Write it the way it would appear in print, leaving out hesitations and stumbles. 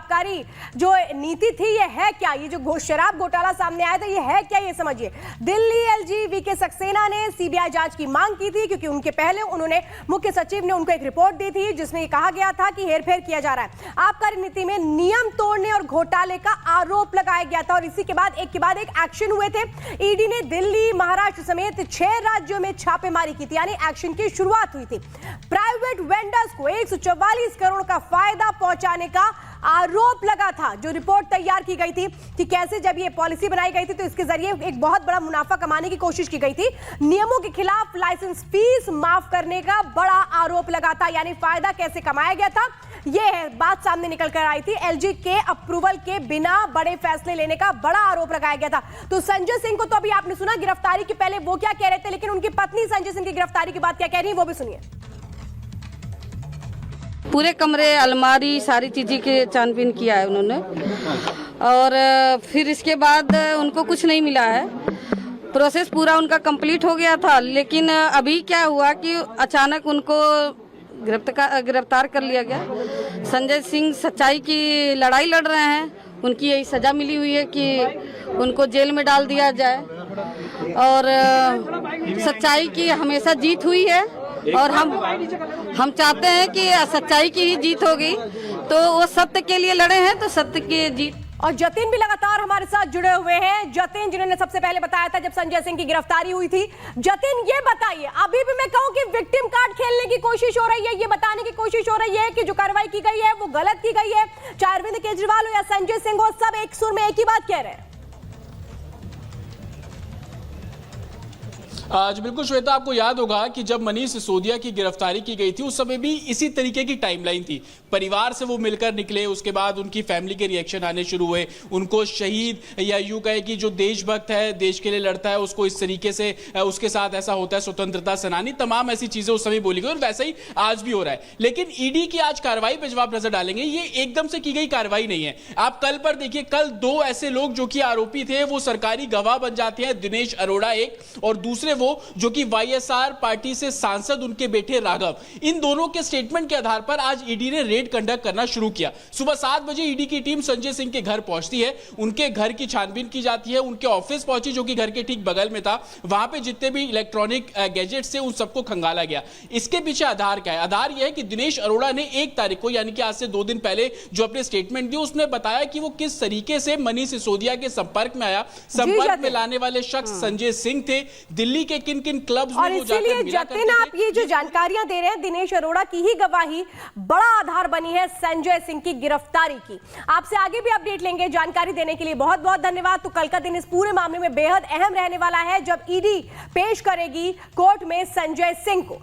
आबकारी जो नीति थी ये है क्या? ये जो शराब घोटाला सामने आया था ये है क्या, ये समझिए। दिल्ली एलजी वीके सक्सेना ने सीबीआई जांच की मांग की थी क्योंकि उनके पहले उन्होंने मुख्य सचिव ने उनको एक रिपोर्ट दी थी जिसमें कहा गया था कि हेरफेर किया जा रहा है, आबकारी नीति में नियम तोड़ने और घोटाले का आरोप लगाया गया था और इसी के बाद एक एक्शन हुए थे। ईडी ने दिल्ली, महाराष्ट्र समेत 6 राज्यों में छापेमारी की थी, यानी एक्शन की शुरुआत हुई थी। प्राइवेट वेंडर्स को 144 करोड़ का फायदा पहुंचाने का आरोप लगा था। जो रिपोर्ट तैयार की गई थी कि कैसे जब ये पॉलिसी बनाई गई थी तो इसके जरिए एक बहुत बड़ा मुनाफा कमाने की कोशिश की गई थी। नियमों के खिलाफ लाइसेंस फीस माफ करने का बड़ा आरोप लगा था, यानी फायदा कैसे कमाया गया था ये है बात सामने निकल कर आई थी। एलजी के अप्रूवल के बिना बड़े फैसले लेने का बड़ा आरोप लगाया गया था। तो संजय सिंह को तो अभी आपने सुना गिरफ्तारी के पहले वो क्या कह रहे थे, लेकिन उनकी पत्नी संजय सिंह की गिरफ्तारी की बात क्या कह रही है वो भी सुनिए। पूरे कमरे, अलमारी, सारी चीज़ें की छानबीन किया है उन्होंने और फिर इसके बाद उनको कुछ नहीं मिला है। प्रोसेस पूरा उनका कंप्लीट हो गया था, लेकिन अभी क्या हुआ कि अचानक उनको गिरफ्तार कर लिया गया। संजय सिंह सच्चाई की लड़ाई लड़ रहे हैं, उनकी यही सज़ा मिली हुई है कि उनको जेल में डाल दिया जाए और सच्चाई की हमेशा जीत हुई है और हम चाहते हैं कि सच्चाई की ही जीत होगी। तो वो सत्य के लिए लड़े हैं तो सत्य की जीत। और जतिन भी लगातार हमारे साथ जुड़े हुए हैं। जतिन, जिन्होंने सबसे पहले बताया था जब संजय सिंह की गिरफ्तारी हुई थी। जतिन, ये बताइए, अभी भी मैं कहूं कि विक्टिम कार्ड खेलने की कोशिश हो रही है, ये बताने की कोशिश हो रही है कि जो कार्रवाई की गई है वो गलत की गई है, चाहे अरविंद केजरीवाल हो या संजय सिंह हो, सब एक सुर में एक ही बात कह रहे हैं। आज बिल्कुल श्वेता, आपको याद होगा कि जब मनीष सिसोदिया की गिरफ्तारी की गई थी उस समय भी इसी तरीके की टाइमलाइन थी। परिवार से वो मिलकर निकले, उसके बाद उनकी फैमिली के रिएक्शन आने शुरू हुए, उनको शहीद या यूं कहे कि जो देशभक्त है, देश के लिए लड़ता है, उसको इस तरीके से उसके साथ ऐसा होता है, स्वतंत्रता सेनानी, तमाम ऐसी चीजें उस समय बोली गई और वैसा ही आज भी हो रहा है। लेकिन ईडी की आज कार्रवाई पर जब आप नजर डालेंगे, ये एकदम से की गई कार्रवाई नहीं है। आप कल पर देखिए, कल 2 ऐसे लोग जो कि आरोपी थे वो सरकारी गवाह बन जाते हैं। दिनेश अरोड़ा एक और दूसरे वो जो कि वाईएसआर पार्टी से सांसद उनके बेटे राघव। इन दोनों के स्टेटमेंट के आधार पर आज ईडी ने रेड कंडक्ट करना शुरू किया। सुबह 7 बजे ईडी की टीम संजय सिंह के घर पहुंचती है, उनके घर की छानबीन की जाती है, उनके ऑफिस पहुंची जो कि घर के ठीक बगल में था। वहां पे जितने भी इलेक्ट्रॉनिक गैजेट्स थे उन सबको खंगाला गया। इसके पीछे आधार क्या है? आधार यह है कि दिनेश अरोड़ा ने 1 तारीख को, यानी कि आज से 2 दिन पहले जो अपने स्टेटमेंट दिए उसमें बताया कि वो किस तरीके से मनीष सिसोदिया के संपर्क में आया। संपर्क में लाने वाले शख्स संजय सिंह थे। दिल्ली के किन किन क्लब्स और इसीलिए जतिन, आप ये जो जानकारियां दे रहे हैं, दिनेश अरोड़ा की ही गवाही बड़ा आधार बनी है संजय सिंह की गिरफ्तारी की। आपसे आगे भी अपडेट लेंगे। जानकारी देने के लिए बहुत बहुत धन्यवाद। तो कल का दिन इस पूरे मामले में बेहद अहम रहने वाला है जब ईडी पेश करेगी कोर्ट में संजय सिंह को।